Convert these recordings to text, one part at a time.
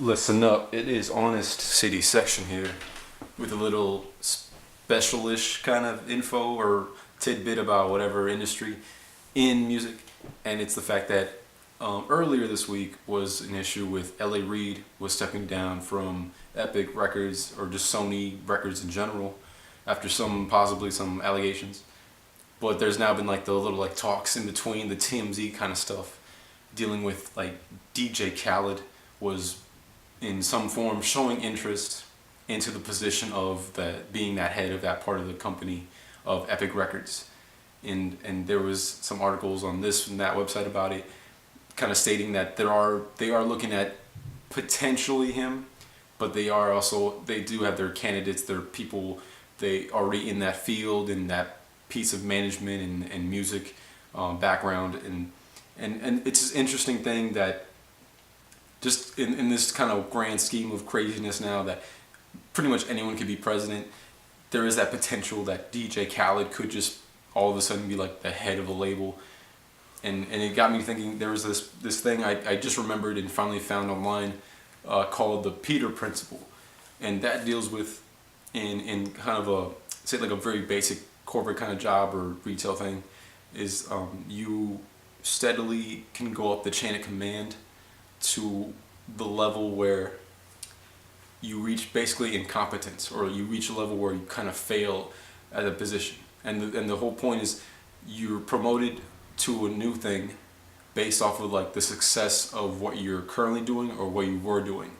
Listen up, it is Ahnist City section here with a little specialish kind of info or tidbit about whatever industry in music. And it's the fact that earlier this week was an issue with Reid was stepping down from Epic Records or just Sony Records in general after possibly some allegations. But there's now been like the little like talks in between the TMZ kind of stuff dealing with like DJ Khaled was in some form showing interest into the position of being that head of that part of the company of Epic Records. And there was some articles on this and that website about it kind of stating that they are looking at potentially him, but they do have their candidates, their people they already in that field, in that piece of management and music background, and it's an interesting thing that just in this kind of grand scheme of craziness now that pretty much anyone could be president, there is that potential that DJ Khaled could just all of a sudden be like the head of a label. And it got me thinking. There was this thing I just remembered and finally found online called the Peter Principle, and that deals with in kind of a, say, like a very basic corporate kind of job or retail thing, is you steadily can go up the chain of command to the level where you reach basically incompetence, or you reach a level where you kind of fail at a position, and the whole point is you're promoted to a new thing based off of like the success of what you're currently doing or what you were doing,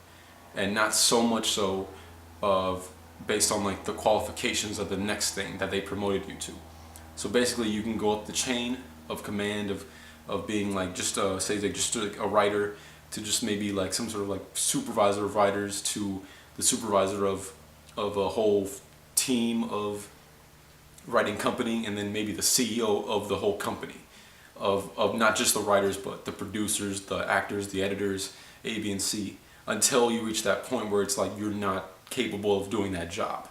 and not so much so of based on like the qualifications of the next thing that they promoted you to. So basically you can go up the chain of command of being like just say like just like a writer, to just maybe like some sort of like supervisor of writers, to the supervisor of a whole team of writing company, and then maybe the CEO of the whole company of not just the writers but the producers, the actors, the editors, A, B, and C, until you reach that point where it's like you're not capable of doing that job,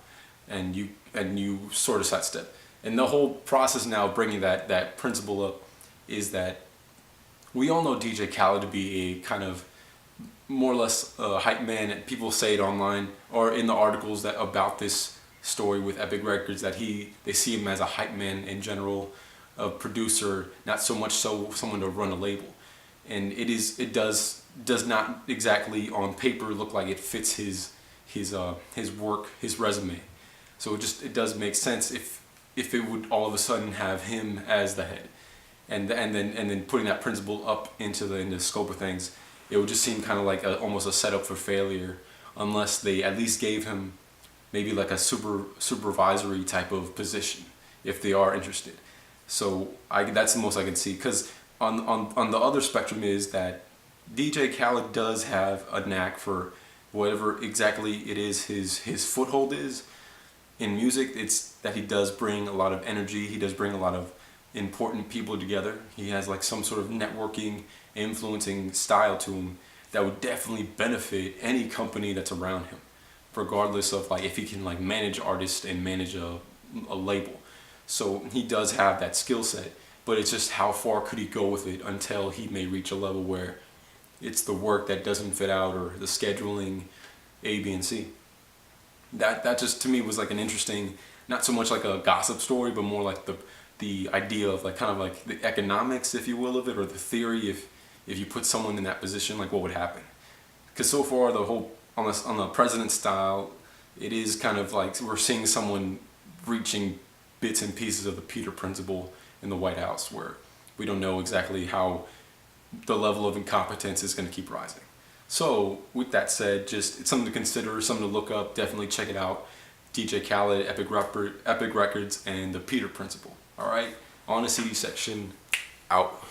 and you sort of sidestep. And the whole process now of bringing that principle up is that we all know DJ Khaled to be a kind of more or less hype man, and people say it online or in the articles that about this story with Epic Records that they see him as a hype man in general, a producer, not so much so someone to run a label. And it does not exactly on paper look like it fits his work, his resume. So it does make sense if it would all of a sudden have him as the head, and then putting that principle up into the scope of things. It would just seem kind of like almost a setup for failure, unless they at least gave him maybe like a supervisory type of position if they are interested. So that's the most I can see, because on the other spectrum is that DJ Khaled does have a knack for whatever exactly it is his foothold is in music. It's that he does bring a lot of energy, he does bring a lot of important people together. He has like some sort of networking, influencing style to him that would definitely benefit any company that's around him, regardless of like if he can like manage artists and manage a label. So he does have that skill set, but it's just how far could he go with it until he may reach a level where it's the work that doesn't fit out, or the scheduling, A, B, and C. That just to me was like an interesting, not so much like a gossip story, but more like the idea of like kind of like the economics, if you will, of it, or the theory. If you put someone in that position, like what would happen? Because so far the whole on the president style, it is kind of like we're seeing someone reaching bits and pieces of the Peter Principle in the White House, where we don't know exactly how the level of incompetence is going to keep rising. So with that said, just it's something to consider, something to look up. Definitely check it out. DJ Khaled, Epic Records, and the Peter Principle. All right, on the CD section, out.